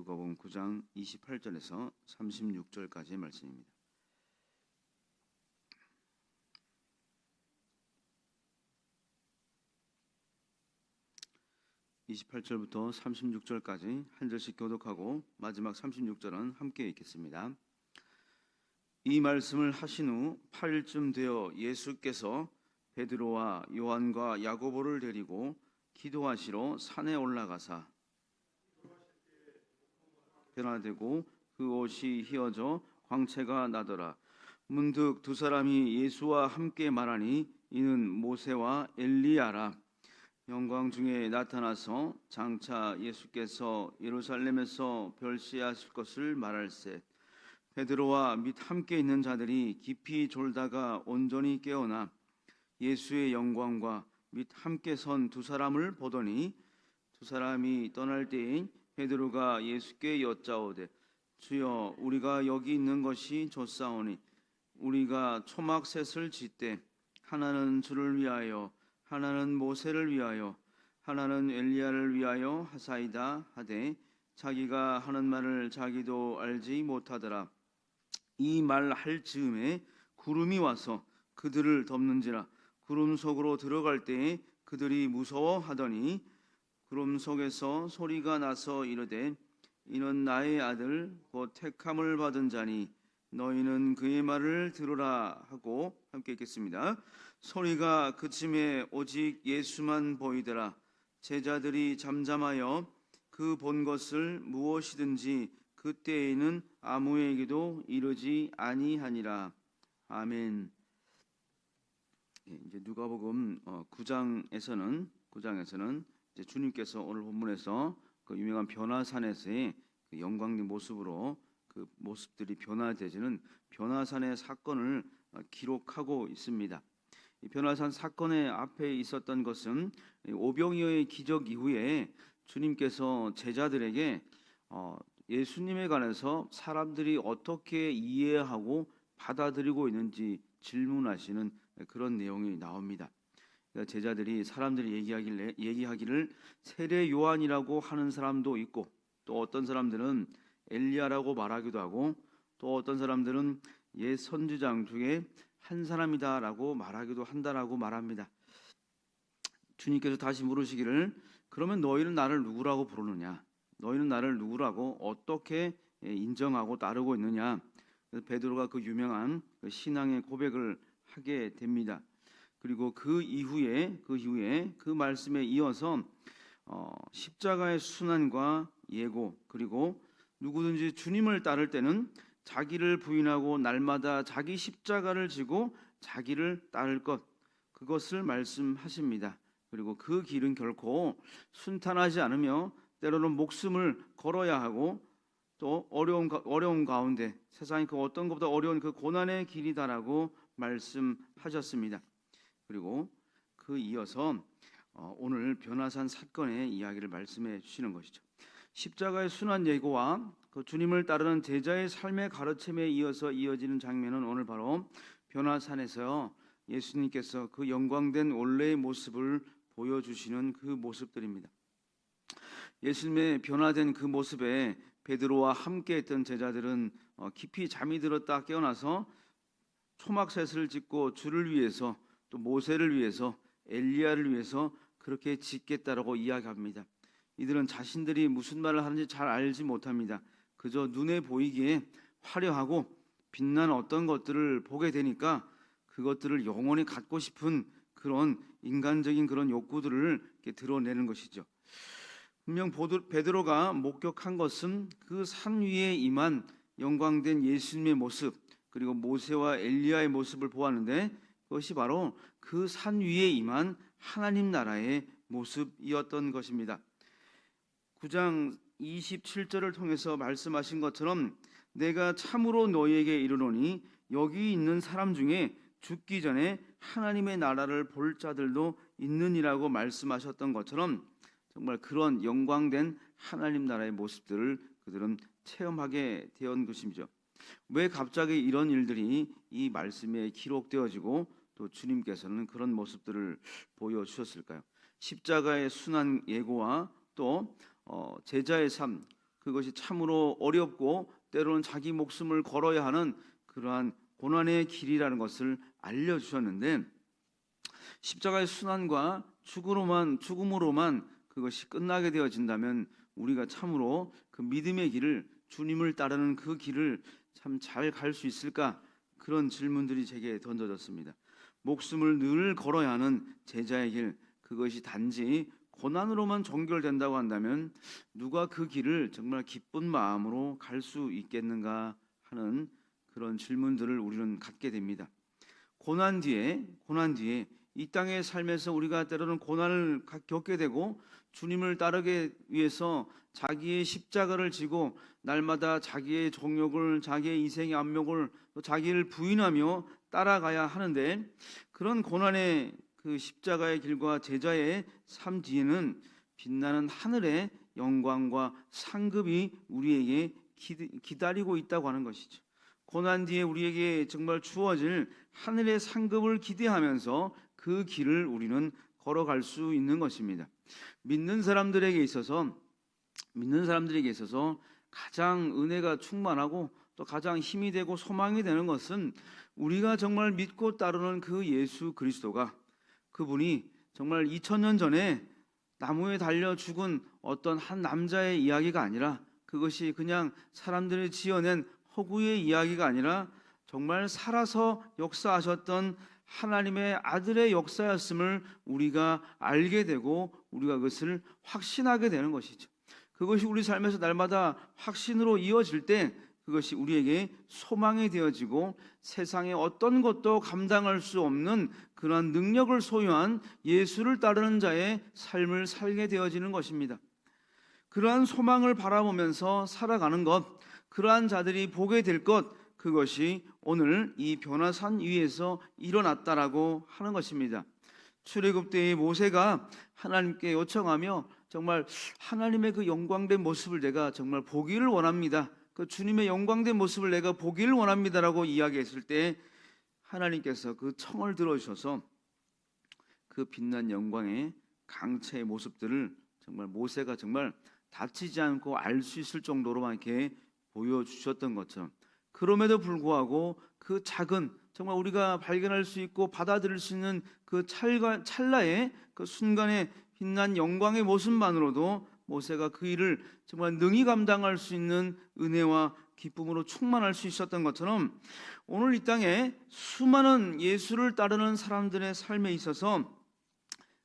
누가복음 9장 28절에서 36절까지의 말씀입니다. (28절부터) (36절까지) 한 절씩 교독하고 마지막 (36절은) 함께 읽겠습니다. 이 말씀을 하신 후 8일쯤 되어 예수께서 베드로와 요한과 야고보를 데리고 기도하시러 산에 올라가사 변화되고 그 옷이 휘어져 광채가 나더라. 문득 두 사람이 예수와 함께 말하니 이는 모세와 엘리야라. 영광 중에 나타나서 장차 예수께서 예루살렘에서 별시하실 것을 말할세. 베드로와 및 함께 있는 자들이 깊이 졸다가 온전히 깨어나 예수의 영광과 및 함께 선 두 사람을 보더니 두 사람이 떠날 때에 베드로가 예수께 여짜오되 주여 우리가 여기 있는 것이 좋사오니 우리가 초막셋을 짓되 하나는 주를 위하여 하나는 모세를 위하여 하나는 엘리야를 위하여 하사이다 하되 자기가 하는 말을 자기도 알지 못하더라. 이 말 할 즈음에 구름이 와서 그들을 덮는지라. 구름 속으로 들어갈 때에 그들이 무서워하더니 구름 속에서 소리가 나서 이르되 이는 나의 아들 곧 택함을 받은 자니 너희는 그의 말을 들으라 하고 함께 읽겠습니다. 소리가 그침에 오직 예수만 보이더라. 제자들이 잠잠하여 그 본 것을 무엇이든지 그때에는 아무에게도 이르지 아니하니라. 아멘. 이제 누가복음 9장에서는 이제 주님께서 오늘 본문에서 그 유명한 변화산에서의 그 영광된 모습으로 그 모습들이 변화되지는 변화산의 사건을 기록하고 있습니다. 이 변화산 사건의 앞에 있었던 것은 오병이어의 기적 이후에 주님께서 제자들에게 예수님에 관해서 사람들이 어떻게 이해하고 받아들이고 있는지 질문하시는 그런 내용이 나옵니다. 제자들이 사람들이 얘기하기를 세례 요한이라고 하는 사람도 있고 또 어떤 사람들은 엘리야라고 말하기도 하고 또 어떤 사람들은 옛 선지장 중에 한 사람이다라고 말하기도 한다라고 말합니다. 주님께서 다시 물으시기를 그러면 너희는 나를 누구라고 부르느냐? 너희는 나를 누구라고 어떻게 인정하고 따르고 있느냐? 그래서 베드로가 그 유명한 신앙의 고백을 하게 됩니다. 그리고 그 이후에 그 말씀에 이어서 십자가의 순환과 예고 그리고 누구든지 주님을 따를 때는 자기를 부인하고 날마다 자기 십자가를 지고 자기를 따를 것 그것을 말씀하십니다. 그리고 그 길은 결코 순탄하지 않으며 때로는 목숨을 걸어야 하고 또 어려운 가운데 세상이 그 어떤 것보다 어려운 그 고난의 길이다라고 말씀하셨습니다. 그리고 그 이어서 오늘 변화산 사건의 이야기를 말씀해 주시는 것이죠. 십자가의 순환 예고와 그 주님을 따르는 제자의 삶의 가르침에 이어서 이어지는 장면은 오늘 바로 변화산에서 예수님께서 그 영광된 원래의 모습을 보여주시는 그 모습들입니다. 예수님의 변화된 그 모습에 베드로와 함께 했던 제자들은 깊이 잠이 들었다 깨어나서 초막셋을 짓고 주를 위해서 또 모세를 위해서 엘리야를 위해서 그렇게 짓겠다라고 이야기합니다. 이들은 자신들이 무슨 말을 하는지 잘 알지 못합니다. 그저 눈에 보이기에 화려하고 빛나는 어떤 것들을 보게 되니까 그것들을 영원히 갖고 싶은 그런 인간적인 그런 욕구들을 이렇게 드러내는 것이죠. 분명 베드로가 목격한 것은 그 산 위에 임한 영광된 예수님의 모습 그리고 모세와 엘리야의 모습을 보았는데 그것이 바로 그 산 위에 임한 하나님 나라의 모습이었던 것입니다. 9장 27절을 통해서 말씀하신 것처럼 내가 참으로 너희에게 이르노니 여기 있는 사람 중에 죽기 전에 하나님의 나라를 볼 자들도 있느니라고 말씀하셨던 것처럼 정말 그런 영광된 하나님 나라의 모습들을 그들은 체험하게 된 것이죠. 왜 갑자기 이런 일들이 이 말씀에 기록되어지고 또 주님께서는 그런 모습들을 보여주셨을까요? 십자가의 순환 예고와 또 제자의 삶, 그것이 참으로 어렵고 때로는 자기 목숨을 걸어야 하는 그러한 고난의 길이라는 것을 알려주셨는데, 십자가의 순환과 죽음으로만 그것이 끝나게 되어진다면 우리가 참으로 그 믿음의 길을, 주님을 따르는 그 길을 참 잘 갈 수 있을까? 그런 질문들이 제게 던져졌습니다. 목숨을 늘 걸어야 하는 제자의 길, 그것이 단지 고난으로만 종결된다고 한다면 누가 그 길을 정말 기쁜 마음으로 갈 수 있겠는가 하는 그런 질문들을 우리는 갖게 됩니다. 고난 뒤에 이 땅의 삶에서 우리가 때로는 고난을 겪게 되고 주님을 따르기 위해서 자기의 십자가를 지고 날마다 자기의 정욕을, 자기의 이생의 안목을, 또 자기를 부인하며 따라가야 하는데, 그런 고난의 그 십자가의 길과 제자의 삶 뒤에는 빛나는 하늘의 영광과 상급이 우리에게 기다리고 있다고 하는 것이죠. 고난 뒤에 우리에게 정말 주어질 하늘의 상급을 기대하면서 그 길을 우리는 걸어갈 수 있는 것입니다. 믿는 사람들에게 있어서 가장 은혜가 충만하고 또 가장 힘이 되고 소망이 되는 것은 우리가 정말 믿고 따르는 그 예수 그리스도가, 그분이 정말 2000년 전에 나무에 달려 죽은 어떤 한 남자의 이야기가 아니라, 그것이 그냥 사람들이 지어낸 허구의 이야기가 아니라 정말 살아서 역사하셨던 하나님의 아들의 역사였음을 우리가 알게 되고 우리가 그것을 확신하게 되는 것이죠. 그것이 우리 삶에서 날마다 확신으로 이어질 때 그것이 우리에게 소망이 되어지고 세상의 어떤 것도 감당할 수 없는 그러한 능력을 소유한 예수를 따르는 자의 삶을 살게 되어지는 것입니다. 그러한 소망을 바라보면서 살아가는 것, 그러한 자들이 보게 될 것, 그것이 오늘 이 변화산 위에서 일어났다라고 하는 것입니다. 출애굽 때의 모세가 하나님께 요청하며 정말 하나님의 그 영광된 모습을 내가 정말 보기를 원합니다. 그 주님의 영광된 모습을 내가 보기를 원합니다라고 이야기했을 때 하나님께서 그 청을 들어주셔서 그 빛난 영광의 강체의 모습들을 정말 모세가 정말 다치지 않고 알 수 있을 정도로만 이렇게 보여주셨던 것처럼, 그럼에도 불구하고 그 작은, 정말 우리가 발견할 수 있고 받아들일 수 있는 그 찰나의 그 순간의 빛난 영광의 모습만으로도 모세가 그 일을 정말 능히 감당할 수 있는 은혜와 기쁨으로 충만할 수 있었던 것처럼, 오늘 이 땅에 수많은 예수를 따르는 사람들의 삶에 있어서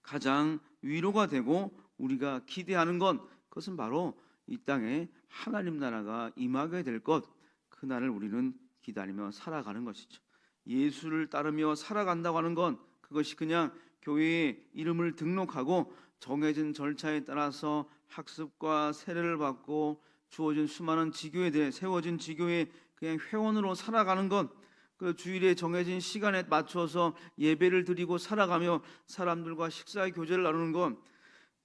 가장 위로가 되고 우리가 기대하는 것, 그것은 바로 이 땅에 하나님 나라가 임하게 될 것, 그날을 우리는 기다리며 살아가는 것이죠. 예수를 따르며 살아간다고 하는 건 그것이 그냥 교회에 이름을 등록하고 정해진 절차에 따라서 학습과 세례를 받고 주어진 수많은 지교에 대해 세워진 지교에 그냥 회원으로 살아가는 것, 그 주일에 정해진 시간에 맞춰서 예배를 드리고 살아가며 사람들과 식사의 교제를 나누는 것,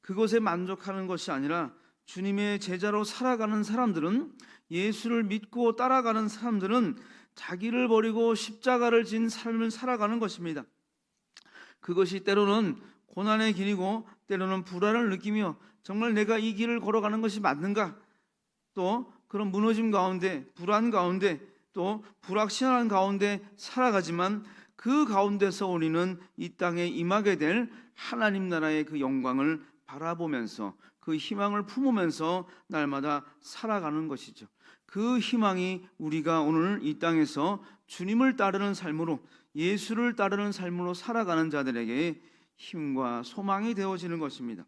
그것에 만족하는 것이 아니라 주님의 제자로 살아가는 사람들은, 예수를 믿고 따라가는 사람들은 자기를 버리고 십자가를 진 삶을 살아가는 것입니다. 그것이 때로는 고난의 길이고 때로는 불안을 느끼며 정말 내가 이 길을 걸어가는 것이 맞는가, 또 그런 무너짐 가운데, 불안 가운데, 또 불확실한 가운데 살아가지만 그 가운데서 우리는 이 땅에 임하게 될 하나님 나라의 그 영광을 바라보면서 그 희망을 품으면서 날마다 살아가는 것이죠. 그 희망이 우리가 오늘 이 땅에서 주님을 따르는 삶으로, 예수를 따르는 삶으로 살아가는 자들에게 힘과 소망이 되어지는 것입니다.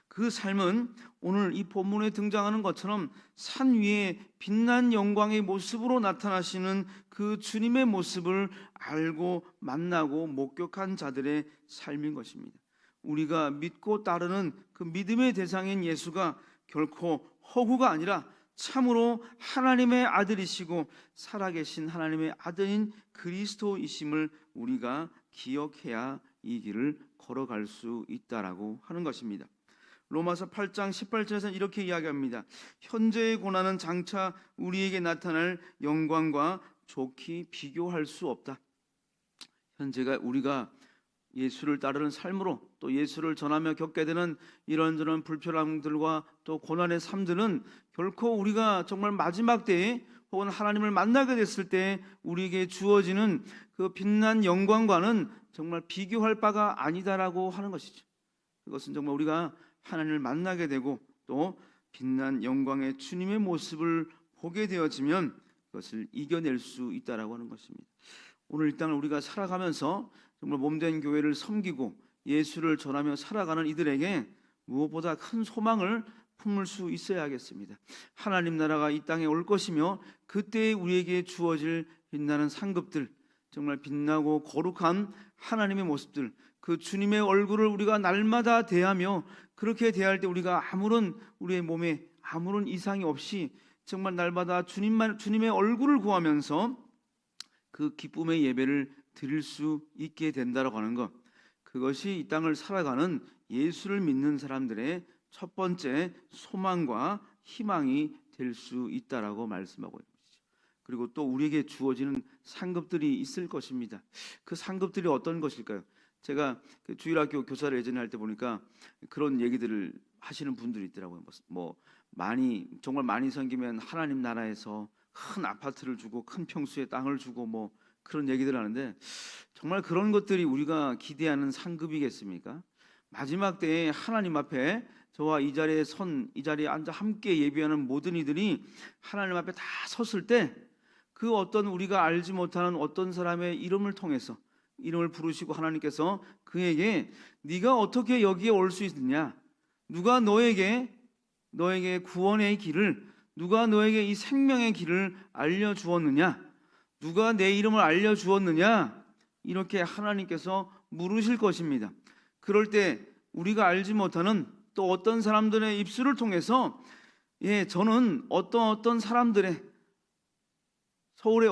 그 삶은 오늘 이 본문에 등장하는 것처럼 산 위에 빛난 영광의 모습으로 나타나시는 그 주님의 모습을 알고 만나고 목격한 자들의 삶인 것입니다. 우리가 믿고 따르는 그 믿음의 대상인 예수가 결코 허구가 아니라 참으로 하나님의 아들이시고 살아계신 하나님의 아들인 그리스도이심을 우리가 기억해야 이 길을 걸어갈 수 있다라고 하는 것입니다. 로마서 8장 18절에서는 이렇게 이야기합니다. 현재의 고난은 장차 우리에게 나타날 영광과 좋게 비교할 수 없다. 현재가 우리가 예수를 따르는 삶으로 또 예수를 전하며 겪게 되는 이런저런 불편함들과 또 고난의 삶들은 결코 우리가 정말 마지막 때에 혹은 하나님을 만나게 됐을 때 우리에게 주어지는 그 빛난 영광과는 정말 비교할 바가 아니다라고 하는 것이죠. 그것은 정말 우리가 하나님을 만나게 되고 또 빛난 영광의 주님의 모습을 보게 되어지면 그것을 이겨낼 수 있다라고 하는 것입니다. 오늘 이 땅을 우리가 살아가면서 정말 몸된 교회를 섬기고 예수를 전하며 살아가는 이들에게 무엇보다 큰 소망을 품을 수 있어야겠습니다. 하나님 나라가 이 땅에 올 것이며 그때 우리에게 주어질 빛나는 상급들, 정말 빛나고 거룩한 하나님의 모습들, 그 주님의 얼굴을 우리가 날마다 대하며 그렇게 대할 때 우리가 아무런 우리의 몸에 아무런 이상이 없이 정말 날마다 주님의 얼굴을 구하면서 그 기쁨의 예배를 드릴 수 있게 된다라고 하는 것, 그것이 이 땅을 살아가는 예수를 믿는 사람들의 첫 번째 소망과 희망이 될 수 있다라고 말씀하고 있는 것이죠. 그리고 또 우리에게 주어지는 상급들이 있을 것입니다. 그 상급들이 어떤 것일까요? 제가 그 주일학교 교사를 예전에 할 때 보니까 그런 얘기들을 하시는 분들이 있더라고요. 정말 많이 섬기면 하나님 나라에서 큰 아파트를 주고 큰 평수의 땅을 주고 그런 얘기들 하는데, 정말 그런 것들이 우리가 기대하는 상급이겠습니까? 마지막 때에 하나님 앞에 저와 이 자리에 앉아 함께 예배하는 모든 이들이 하나님 앞에 다 섰을 때 그 어떤 우리가 알지 못하는 어떤 사람의 이름을 통해서 이름을 부르시고 하나님께서 그에게 네가 어떻게 여기에 올 수 있느냐, 누가 너에게 구원의 길을, 누가 너에게 이 생명의 길을 알려주었느냐, 누가 내 이름을 알려주었느냐, 이렇게 하나님께서 물으실 것입니다. 그럴 때 우리가 알지 못하는 또 어떤 사람들의 입술을 통해서 저는 어떤 사람들의, 서울의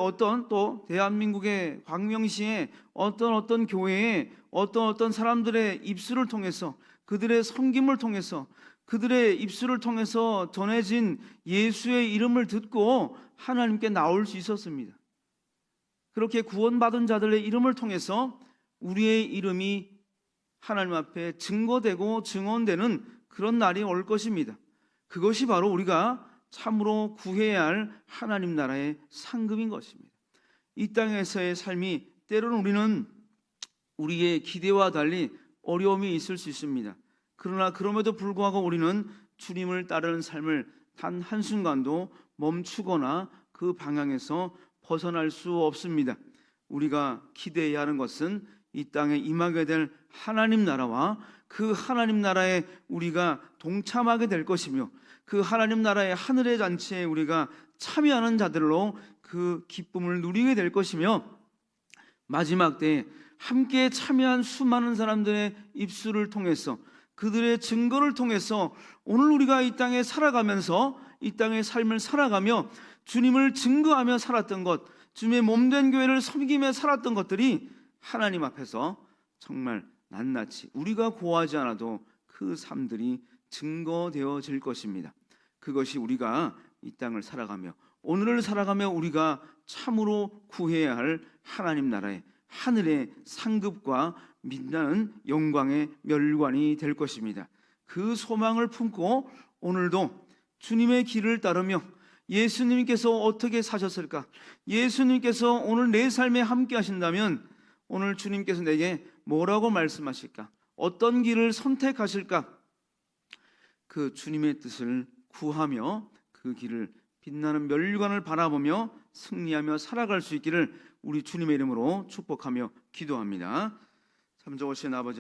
또 대한민국의 광명시의 어떤 교회의 어떤 사람들의 입술을 통해서, 그들의 섬김을 통해서, 그들의 입술을 통해서 전해진 예수의 이름을 듣고 하나님께 나올 수 있었습니다. 그렇게 구원받은 자들의 이름을 통해서 우리의 이름이 하나님 앞에 증거되고 증언되는 그런 날이 올 것입니다. 그것이 바로 우리가 참으로 구해야 할 하나님 나라의 상급인 것입니다. 이 땅에서의 삶이 때로는 우리는 우리의 기대와 달리 어려움이 있을 수 있습니다. 그러나 그럼에도 불구하고 우리는 주님을 따르는 삶을 단 한순간도 멈추거나 그 방향에서 벗어날 수 없습니다. 우리가 기대해야 하는 것은 이 땅에 임하게 될 하나님 나라와 그 하나님 나라에 우리가 동참하게 될 것이며, 그 하나님 나라의 하늘의 잔치에 우리가 참여하는 자들로 그 기쁨을 누리게 될 것이며, 마지막 때에 함께 참여한 수많은 사람들의 입술을 통해서, 그들의 증거를 통해서 오늘 우리가 이 땅에 살아가면서 이 땅의 삶을 살아가며 주님을 증거하며 살았던 것, 주님의 몸된 교회를 섬기며 살았던 것들이 하나님 앞에서 정말 낱낱이 우리가 고하지 않아도 그 삶들이 증거되어질 것입니다. 그것이 우리가 이 땅을 살아가며 오늘을 살아가며 우리가 참으로 구해야 할 하나님 나라의 하늘의 상급과 빛나는 영광의 멸관이 될 것입니다. 그 소망을 품고 오늘도 주님의 길을 따르며 예수님께서 어떻게 사셨을까, 예수님께서 오늘 내 삶에 함께 하신다면 오늘 주님께서 내게 뭐라고 말씀하실까, 어떤 길을 선택하실까, 그 주님의 뜻을 구하며 그 길을 빛나는 멸관을 바라보며 승리하며 살아갈 수 있기를 우리 주님의 이름으로 축복하며 기도합니다. 참 좋으신 아버지,